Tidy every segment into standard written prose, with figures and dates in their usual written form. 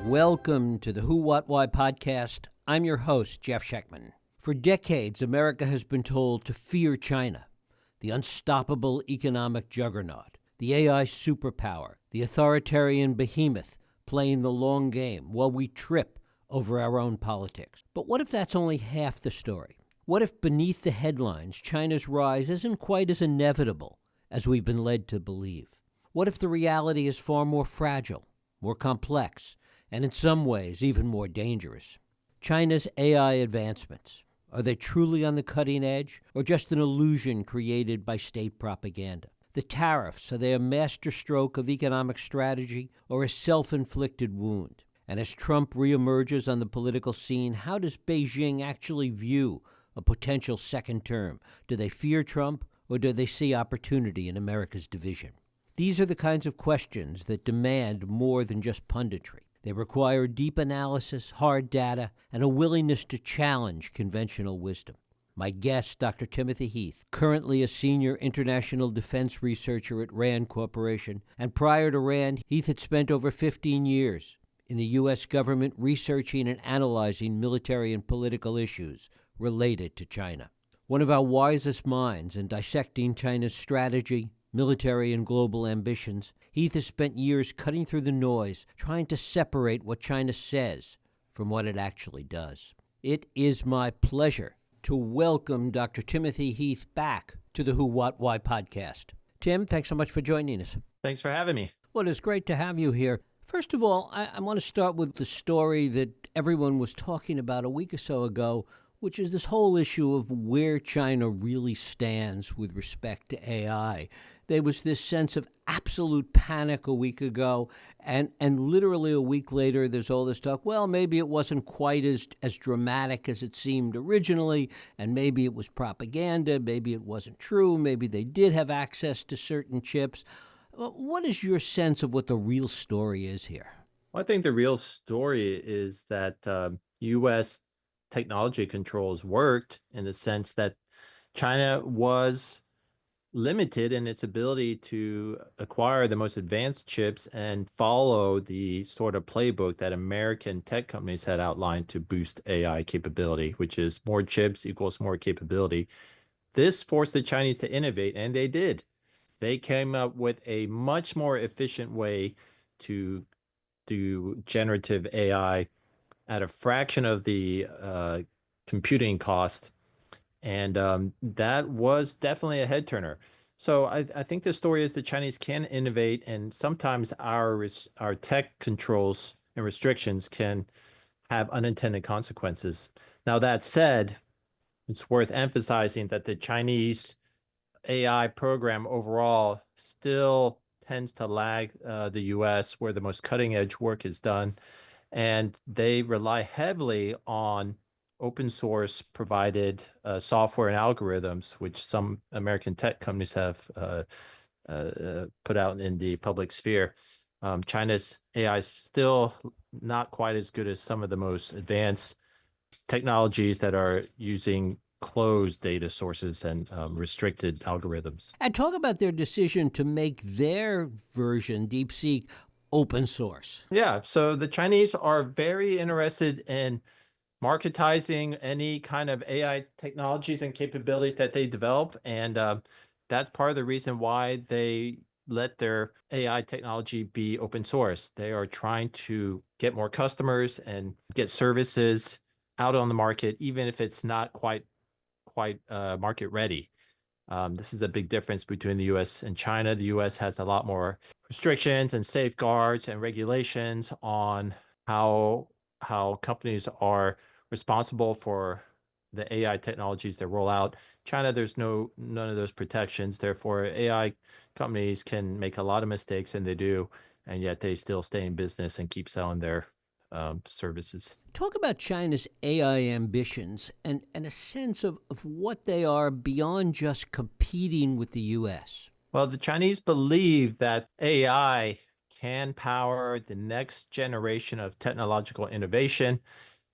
Welcome to the Who, What, Why podcast. I'm your host, Jeff Schechtman. For decades, America has been told to fear China, the unstoppable economic juggernaut, the AI superpower, the authoritarian behemoth playing the long game while we trip over our own politics. But what if that's only half the story? What if beneath the headlines, China's rise isn't quite as inevitable as we've been led to believe? What if the reality is far more fragile, more complex, and in some ways even more dangerous? China's AI advancements, are they truly on the cutting edge or just an illusion created by state propaganda? The tariffs, are they a masterstroke of economic strategy or a self-inflicted wound? And as Trump reemerges on the political scene, how does Beijing actually view a potential second term? Do they fear Trump or do they see opportunity in America's division? These are the kinds of questions that demand more than just punditry. They require deep analysis, hard data, and a willingness to challenge conventional wisdom. My guest, Dr. Timothy Heath, currently a senior international defense researcher at RAND Corporation, and prior to RAND, Heath had spent over 15 years in the U.S. government researching and analyzing military and political issues related to China. One of our wisest minds in dissecting China's strategy, military and global ambitions, Heath has spent years cutting through the noise, trying to separate what China says from what it actually does. It is my pleasure to welcome Dr. Timothy Heath back to the Who, What, Why podcast. Tim, thanks so much for joining us. Thanks for having me. Well, it's great to have you here. First of all, I want to start with the story that everyone was talking about a week or so ago, which is this whole issue of where China really stands with respect to AI. There was this sense of absolute panic a week ago, and literally a week later, there's all this talk, well, maybe it wasn't quite as dramatic as it seemed originally, and maybe it was propaganda, maybe it wasn't true, maybe they did have access to certain chips. What is your sense of what the real story is here? Well, I think the real story is that U.S. technology controls worked in the sense that China was limited in its ability to acquire the most advanced chips and follow the sort of playbook that American tech companies had outlined to boost AI capability, which is more chips equals more capability. This forced the Chinese to innovate, and they did. They came up with a much more efficient way to do generative AI at a fraction of the computing cost. And that was definitely a head turner. So I think the story is the Chinese can innovate, and sometimes our tech controls and restrictions can have unintended consequences. Now, that said, it's worth emphasizing that the Chinese AI program overall still tends to lag the US, where the most cutting edge work is done. And they rely heavily on open source provided software and algorithms, which some American tech companies have put out in the public sphere. China's AI is still not quite as good as some of the most advanced technologies that are using closed data sources and restricted algorithms. And talk about their decision to make their version, DeepSeek, open source. Yeah, so the Chinese are very interested in marketizing any kind of AI technologies and capabilities that they develop. And that's part of the reason why they let their AI technology be open source. They are trying to get more customers and get services out on the market, even if it's not quite market ready. This is a big difference between the US and China. The US has a lot more restrictions and safeguards and regulations on how companies are responsible for the AI technologies that roll out. China, there's none of those protections. Therefore, AI companies can make a lot of mistakes, and they do, and yet they still stay in business and keep selling their services. Talk about China's AI ambitions and a sense of what they are beyond just competing with the U.S. Well, the Chinese believe that AI can power the next generation of technological innovation.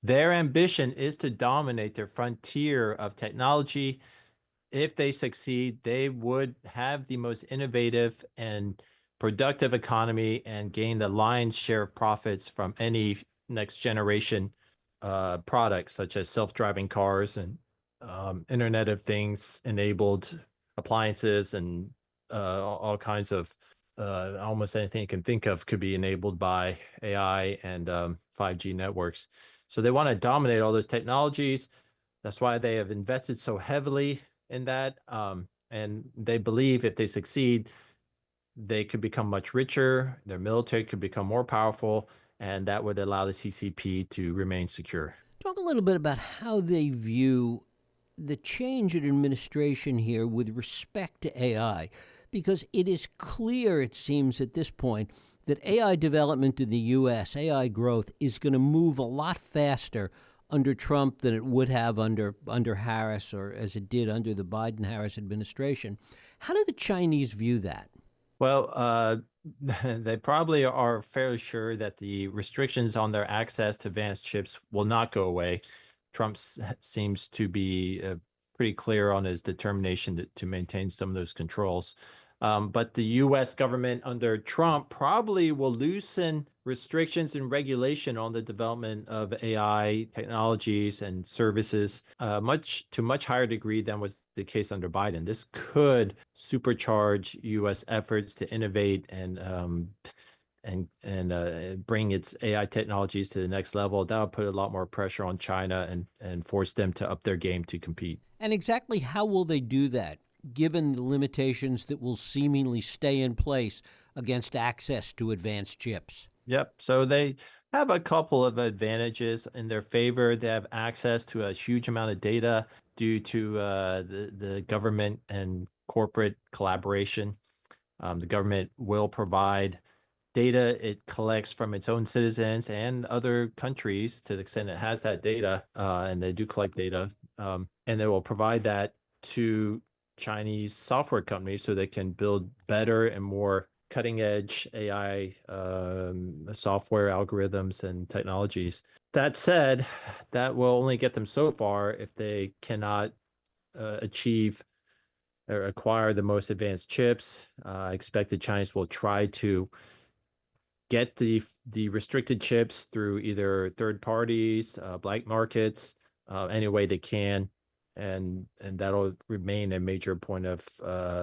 Their ambition is to dominate the frontier of technology. If they succeed, they would have the most innovative and productive economy and gain the lion's share of profits from any next generation products, such as self-driving cars and Internet of Things enabled appliances and all kinds of almost anything you can think of could be enabled by AI and 5G networks. So they want to dominate all those technologies. That's why they have invested so heavily in that. And they believe if they succeed, they could become much richer, their military could become more powerful, and that would allow the CCP to remain secure. Talk a little bit about how they view the change in administration here with respect to AI, because it is clear, it seems at this point, that AI development in the U.S., AI growth, is going to move a lot faster under Trump than it would have under Harris, or as it did under the Biden-Harris administration. How do the Chinese view that? Well, they probably are fairly sure that the restrictions on their access to advanced chips will not go away. Trump seems to be pretty clear on his determination to maintain some of those controls. But the U.S. government under Trump probably will loosen restrictions and regulation on the development of AI technologies and services to much higher degree than was the case under Biden. This could supercharge U.S. efforts to innovate and bring its AI technologies to the next level. That'll put a lot more pressure on China and force them to up their game to compete. And exactly how will they do that, given the limitations that will seemingly stay in place against access to advanced chips? Yep. So they have a couple of advantages in their favor. They have access to a huge amount of data due to the government and corporate collaboration. The government will provide data it collects from its own citizens and other countries to the extent it has that data, and they do collect data, and they will provide that to Chinese software companies so they can build better and more cutting edge AI software algorithms and technologies. That said, that will only get them so far if they cannot achieve or acquire the most advanced chips. I expect the Chinese will try to get the restricted chips through either third parties, black markets, any way they can. And that'll remain a major point of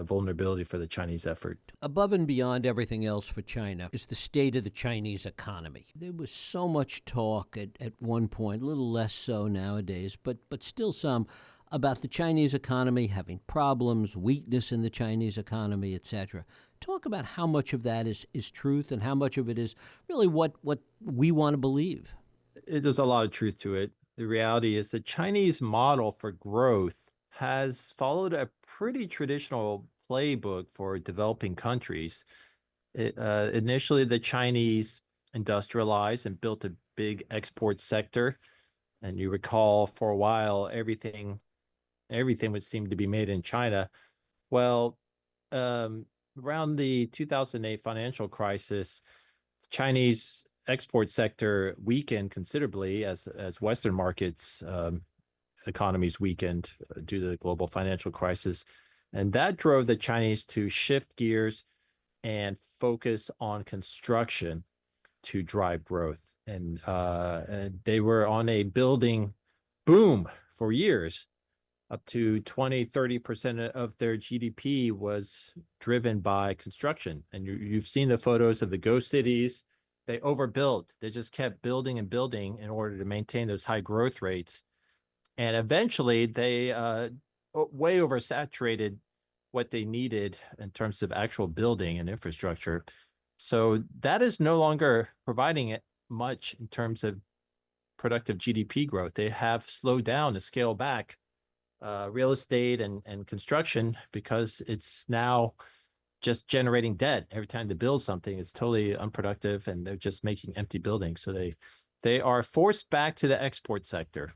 vulnerability for the Chinese effort. Above and beyond everything else for China is the state of the Chinese economy. There was so much talk at one point, a little less so nowadays, but still some, about the Chinese economy having problems, weakness in the Chinese economy, etc. Talk about how much of that is truth and how much of it is really what we want to believe. There's a lot of truth to it. The reality is the Chinese model for growth has followed a pretty traditional playbook for developing countries. Initially, the Chinese industrialized and built a big export sector. And you recall for a while, everything would seem to be made in China. Well, around the 2008 financial crisis, the Chinese export sector weakened considerably as Western markets economies weakened due to the global financial crisis. And that drove the Chinese to shift gears and focus on construction to drive growth. And they were on a building boom for years. Up to 20-30% of their GDP was driven by construction. And you've seen the photos of the ghost cities. They overbuilt. They just kept building and building in order to maintain those high growth rates. And eventually they way oversaturated what they needed in terms of actual building and infrastructure. So that is no longer providing it much in terms of productive GDP growth. They have slowed down to scale back real estate and construction because it's now just generating debt. Every time they build something, it's totally unproductive and they're just making empty buildings. So they are forced back to the export sector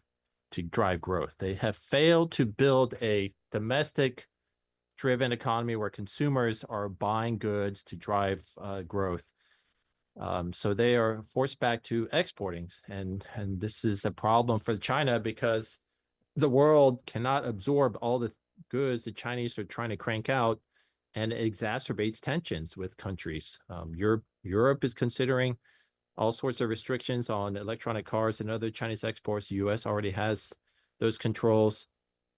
to drive growth. They have failed to build a domestic driven economy where consumers are buying goods to drive growth. So they are forced back to exporting. And this is a problem for China because the world cannot absorb all the goods the Chinese are trying to crank out and it exacerbates tensions with countries. Europe is considering all sorts of restrictions on electronic cars and other Chinese exports. The U.S. already has those controls,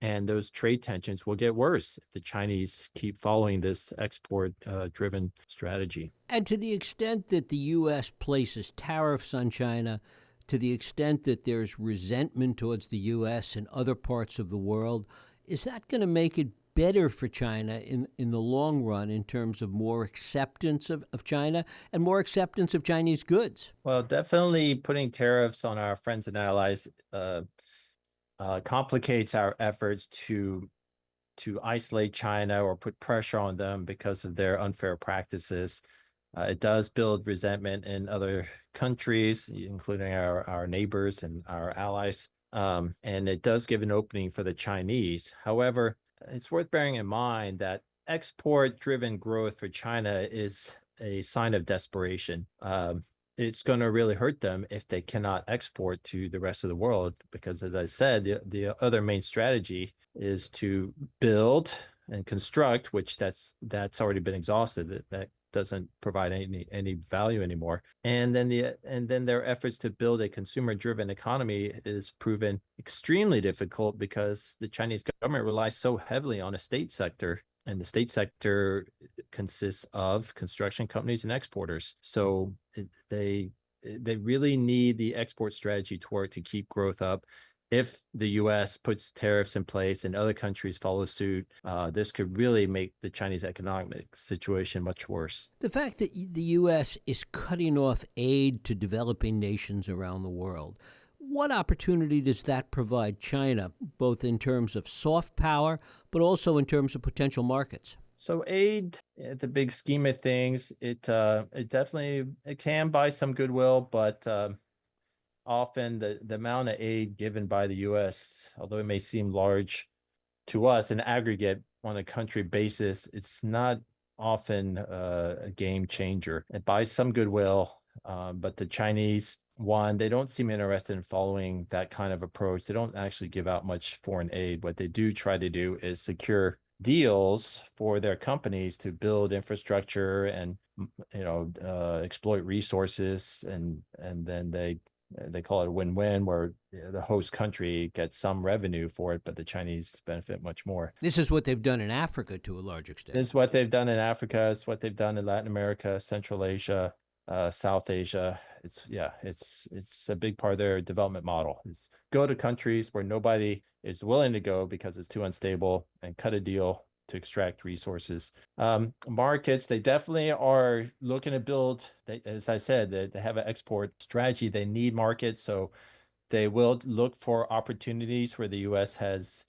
and those trade tensions will get worse if the Chinese keep following this export-driven strategy. And to the extent that the U.S. places tariffs on China, to the extent that there's resentment towards the U.S. in other parts of the world, is that going to make it better for China in the long run in terms of more acceptance of China and more acceptance of Chinese goods? Well, definitely putting tariffs on our friends and allies complicates our efforts to isolate China or put pressure on them because of their unfair practices. It does build resentment in other countries, including our neighbors and our allies. And it does give an opening for the Chinese. However, it's worth bearing in mind that export-driven growth for China is a sign of desperation. It's going to really hurt them if they cannot export to the rest of the world, because, as I said, the other main strategy is to build and construct, which that's already been exhausted. That doesn't provide any value anymore. And then their efforts to build a consumer-driven economy is proven extremely difficult because the Chinese government relies so heavily on a state sector, and the state sector consists of construction companies and exporters. So they really need the export strategy to work to keep growth up. If the U.S. puts tariffs in place and other countries follow suit, this could really make the Chinese economic situation much worse. The fact that the U.S. is cutting off aid to developing nations around the world, what opportunity does that provide China, both in terms of soft power, but also in terms of potential markets? So aid, at the big scheme of things, it definitely it can buy some goodwill, but often the amount of aid given by the U.S., although it may seem large to us in aggregate on a country basis, it's not often a game changer. It buys some goodwill, but the Chinese, one, they don't seem interested in following that kind of approach. They don't actually give out much foreign aid. What they do try to do is secure deals for their companies to build infrastructure and exploit resources, and then they call it a win-win, where the host country gets some revenue for it, but the Chinese benefit much more. This is what they've done in Africa to a large extent. This is what they've done in Africa. It's what they've done in Latin America, Central Asia, South Asia. It's a big part of their development model. Is go to countries where nobody is willing to go because it's too unstable, and cut a deal to extract resources. Markets, they definitely are looking to build. As I said, they have an export strategy. They need markets, so they will look for opportunities where the U.S. has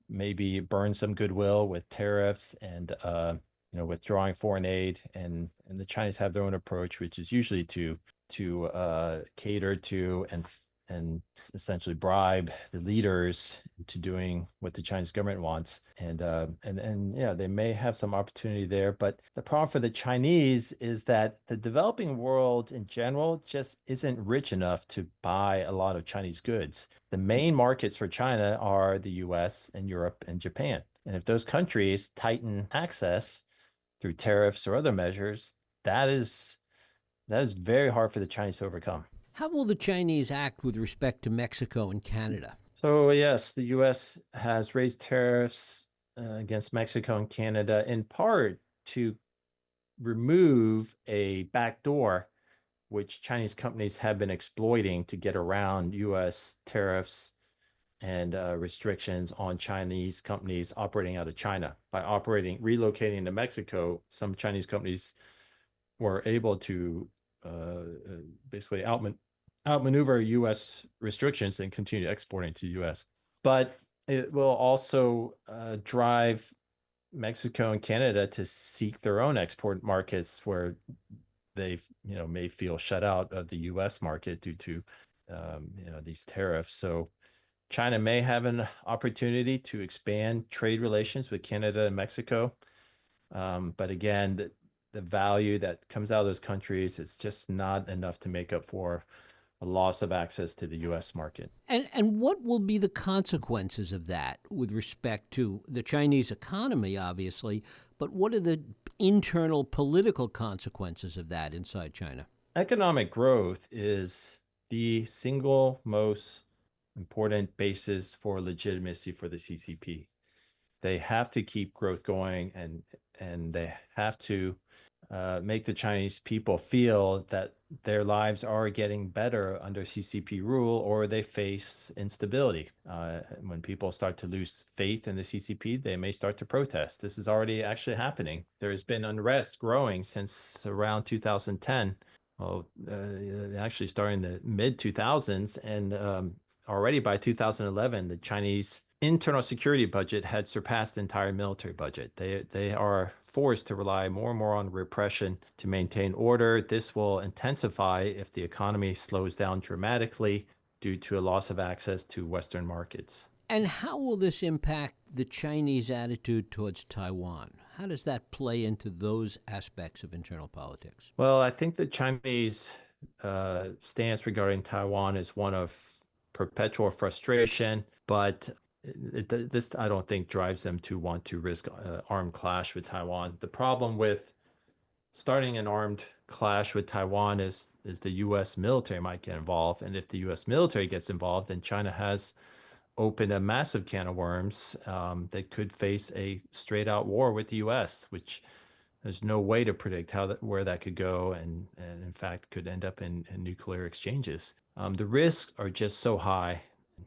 maybe burned some goodwill with tariffs and withdrawing foreign aid, and the Chinese have their own approach, which is usually to cater to and essentially bribe the leaders into doing what the Chinese government wants. And yeah, they may have some opportunity there. But the problem for the Chinese is that the developing world in general just isn't rich enough to buy a lot of Chinese goods. The main markets for China are the US and Europe and Japan. And if those countries tighten access through tariffs or other measures, that is very hard for the Chinese to overcome. How will the Chinese act with respect to Mexico and Canada? So yes, the U.S. has raised tariffs against Mexico and Canada, in part to remove a backdoor which Chinese companies have been exploiting to get around U.S. tariffs and restrictions on Chinese companies operating out of China. By relocating to Mexico, some Chinese companies were able to basically outmaneuver U.S. restrictions and continue exporting to the U.S. But it will also drive Mexico and Canada to seek their own export markets where they may feel shut out of the U.S. market due to these tariffs. So China may have an opportunity to expand trade relations with Canada and Mexico. But again, the value that comes out of those countries is just not enough to make up for a loss of access to the U.S. market. And what will be the consequences of that with respect to the Chinese economy, obviously, But what are the internal political consequences of that inside China? Economic growth is the single most important basis for legitimacy for the CCP. They have to keep growth going, and they have to make the Chinese people feel that their lives are getting better under CCP rule, or they face instability. When people start to lose faith in the CCP, they may start to protest. This is already actually happening. There has been unrest growing since around 2010. Well, actually starting in the mid 2000s, and already by 2011, the Chinese internal security budget had surpassed the entire military budget. They are forced to rely more and more on repression to maintain order. This will intensify if the economy slows down dramatically due to a loss of access to Western markets. And how will this impact the Chinese attitude towards Taiwan? How does that play into those aspects of internal politics? Well, I think the Chinese stance regarding Taiwan is one of perpetual frustration, but this I don't think drives them to want to risk armed clash with Taiwan. The problem with starting an armed clash with Taiwan is the U.S. military might get involved, and if the U.S. military gets involved, then China has opened a massive can of worms that could face a straight out war with the U.S., which there's no way to predict where that could go, and in fact could end up in nuclear exchanges. The risks are just so high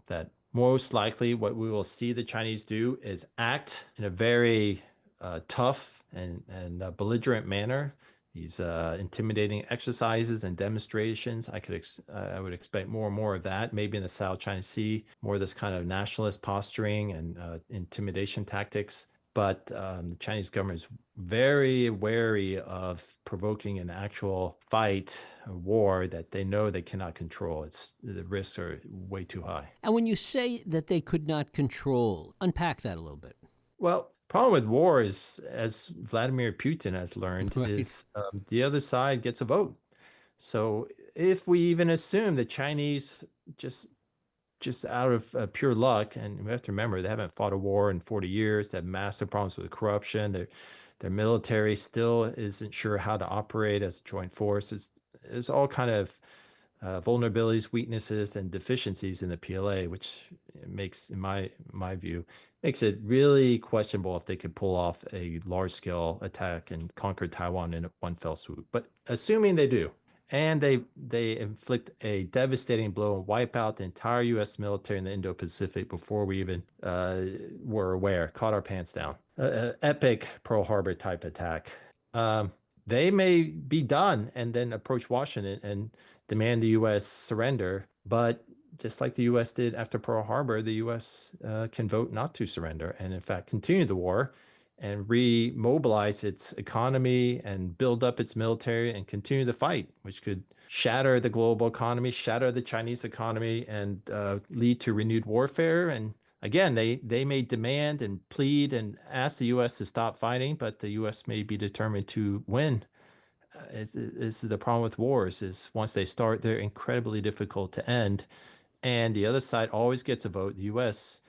that most likely what we will see the Chinese do is act in a very tough and belligerent manner. These intimidating exercises and demonstrations, I would expect more and more of that. Maybe in the South China Sea, more of this kind of nationalist posturing and intimidation tactics. But the Chinese government is very wary of provoking an actual fight, a war that they know they cannot control. The risks are way too high. And when you say that they could not control, unpack that a little bit. Well, problem with war is, as Vladimir Putin has learned, Right. is the other side gets a vote. So if we even assume the Chinese just out of pure luck, and we have to remember they haven't fought a war in 40 years. They have massive problems with corruption. Their military still isn't sure how to operate as a joint force. There's all kind of vulnerabilities, weaknesses, and deficiencies in the PLA, which makes, in my view, makes it really questionable if they could pull off a large-scale attack and conquer Taiwan in one fell swoop. But assuming they do, and they inflict a devastating blow and wipe out the entire U.S. military in the Indo-Pacific before we even were aware, caught our pants down. Epic Pearl Harbor type attack. They may be done and then approach Washington and demand the U.S. surrender. But just like the U.S. did after Pearl Harbor, the U.S. Can vote not to surrender and, in fact, continue the war and remobilize its economy and build up its military and continue the fight, which could shatter the global economy, shatter the Chinese economy, and lead to renewed warfare. And again, they may demand and plead and ask the U.S. to stop fighting, but the U.S. may be determined to win. This is the problem with wars: is once they start, they're incredibly difficult to end, and the other side always gets a vote. The U.S.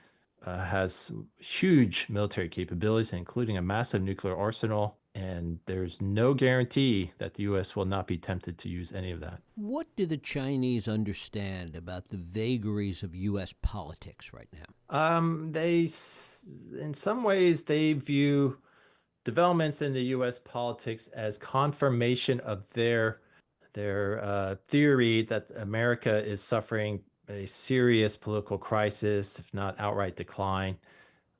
Has huge military capabilities, including a massive nuclear arsenal, and there's no guarantee that the U.S. will not be tempted to use any of that. What do the Chinese understand about the vagaries of U.S. politics right now? In some ways, they view developments in the U.S. politics as confirmation of their theory that America is suffering a serious political crisis, if not outright decline.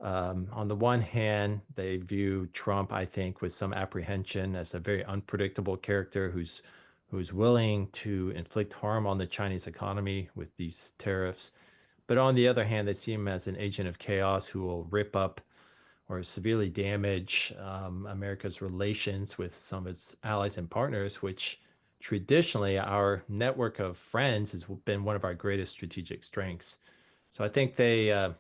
On the one hand, they view Trump, I think, with some apprehension as a very unpredictable character who's willing to inflict harm on the Chinese economy with these tariffs. But on the other hand, they see him as an agent of chaos who will rip up or severely damage America's relations with some of its allies and partners, which traditionally our network of friends has been one of our greatest strategic strengths. So I think they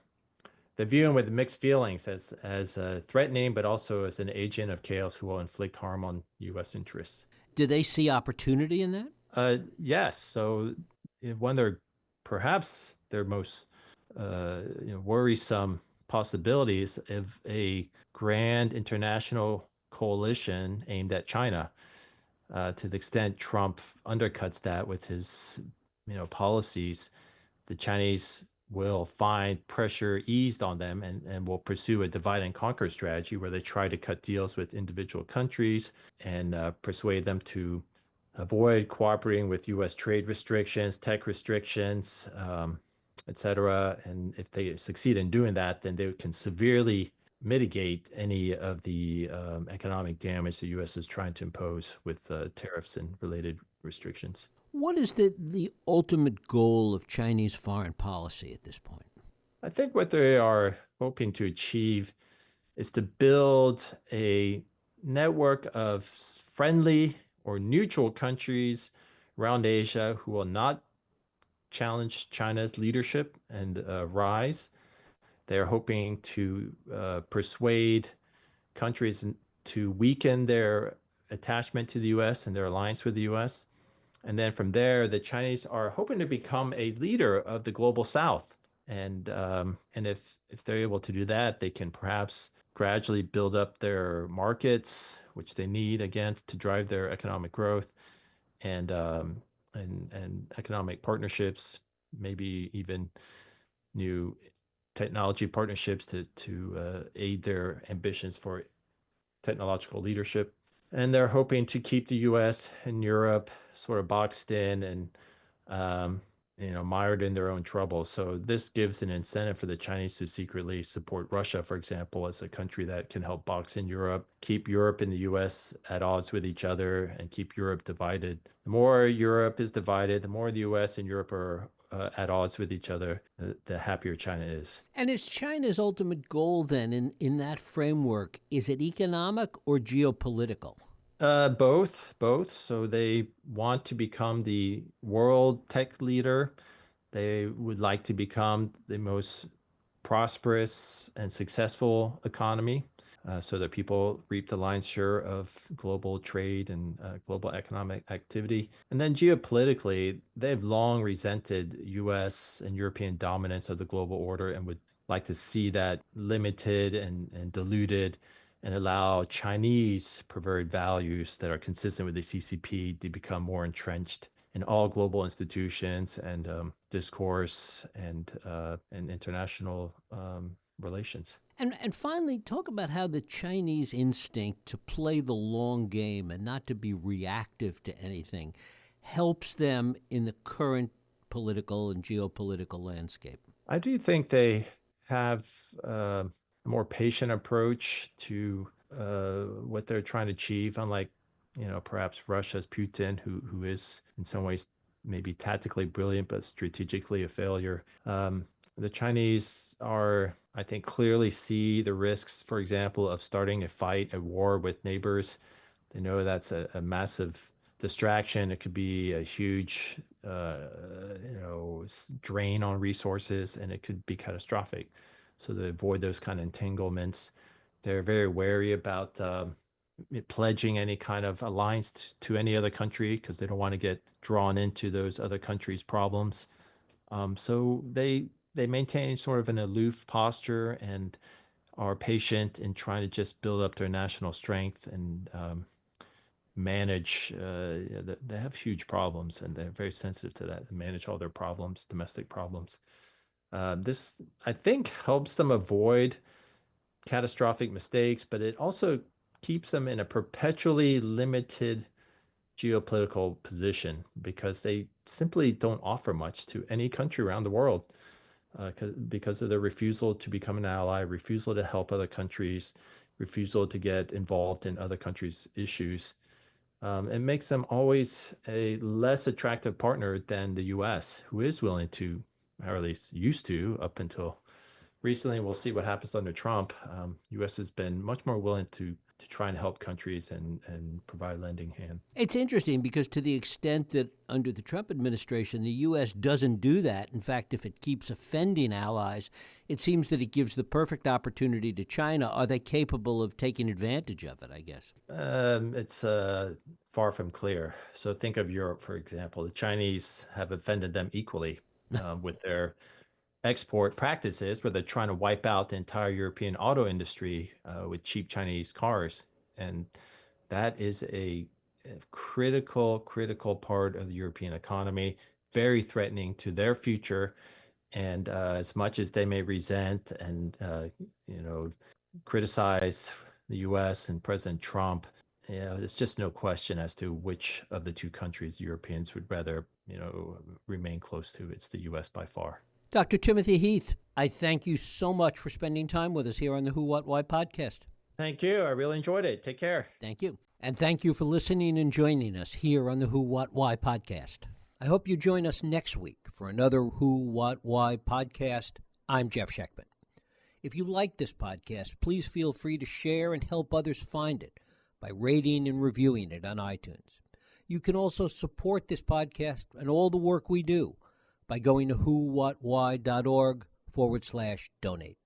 view him with mixed feelings as threatening, but also as an agent of chaos who will inflict harm on U.S. interests. Do they see opportunity in that? Yes. So one of perhaps their most worrisome possibilities of a grand international coalition aimed at China. To the extent Trump undercuts that with his, policies, the Chinese will find pressure eased on them and will pursue a divide and conquer strategy where they try to cut deals with individual countries and persuade them to avoid cooperating with U.S. trade restrictions, tech restrictions, et cetera. And if they succeed in doing that, then they can severely mitigate any of the economic damage the U.S. is trying to impose with tariffs and related restrictions. What is the ultimate goal of Chinese foreign policy at this point? I think what they are hoping to achieve is to build a network of friendly or neutral countries around Asia who will not challenge China's leadership and rise. They're hoping to persuade countries to weaken their attachment to the US and their alliance with the US. And then from there, the Chinese are hoping to become a leader of the global South. And if they're able to do that, they can perhaps gradually build up their markets, which they need again to drive their economic growth and economic partnerships, maybe even new technology partnerships to aid their ambitions for technological leadership. And they're hoping to keep the U.S. and Europe sort of boxed in and mired in their own troubles. So this gives an incentive for the Chinese to secretly support Russia, for example, as a country that can help box in Europe, keep Europe and the US at odds with each other, and keep Europe divided. The more Europe is divided, the more the US and Europe are at odds with each other, the happier China is. And is China's ultimate goal then in that framework, is it economic or geopolitical? Both. So they want to become the world tech leader. They would like to become the most prosperous and successful economy so that people reap the lion's share of global trade and global economic activity. And then geopolitically, they've long resented US and European dominance of the global order and would like to see that limited and diluted and allow Chinese preferred values that are consistent with the CCP to become more entrenched in all global institutions and discourse and international relations. And finally, talk about how the Chinese instinct to play the long game and not to be reactive to anything helps them in the current political and geopolitical landscape. I do think they have a more patient approach to what they're trying to achieve, unlike perhaps Russia's Putin, who is in some ways maybe tactically brilliant but strategically a failure. The Chinese are, I think, clearly see the risks, for example, of starting a fight, a war with neighbors. They know that's a massive distraction. It could be a huge, drain on resources, and it could be catastrophic. So they avoid those kind of entanglements. They're very wary about pledging any kind of alliance to any other country because they don't want to get drawn into those other countries' problems. So they maintain sort of an aloof posture and are patient in trying to just build up their national strength and manage. They have huge problems and they're very sensitive to that and manage all their problems, domestic problems. This, I think, helps them avoid catastrophic mistakes, but it also keeps them in a perpetually limited geopolitical position because they simply don't offer much to any country around the world because of their refusal to become an ally, refusal to help other countries, refusal to get involved in other countries' issues. It makes them always a less attractive partner than the US, who is willing to, or at least used to, up until recently. We'll see what happens under Trump. U.S. has been much more willing to try and help countries and provide lending hand. It's interesting because to the extent that under the Trump administration, the U.S. doesn't do that. In fact, if it keeps offending allies, it seems that it gives the perfect opportunity to China. Are they capable of taking advantage of it, I guess? It's far from clear. So think of Europe, for example. The Chinese have offended them equally with their export practices where they're trying to wipe out the entire European auto industry with cheap Chinese cars And that is a critical part of the European economy, very threatening to their future. And as much as they may resent and criticize the U.S. and President Trump, there's just no question as to which of the two countries Europeans would rather remain close to. It's the U.S. by far. Dr. Timothy Heath, I thank you so much for spending time with us here on the Who, What, Why podcast. Thank you. I really enjoyed it. Take care. Thank you. And thank you for listening and joining us here on the Who, What, Why podcast. I hope you join us next week for another Who, What, Why podcast. I'm Jeff Sheckman. If you like this podcast, please feel free to share and help others find it by rating and reviewing it on iTunes. You can also support this podcast and all the work we do by going to whowhatwhy.org/donate.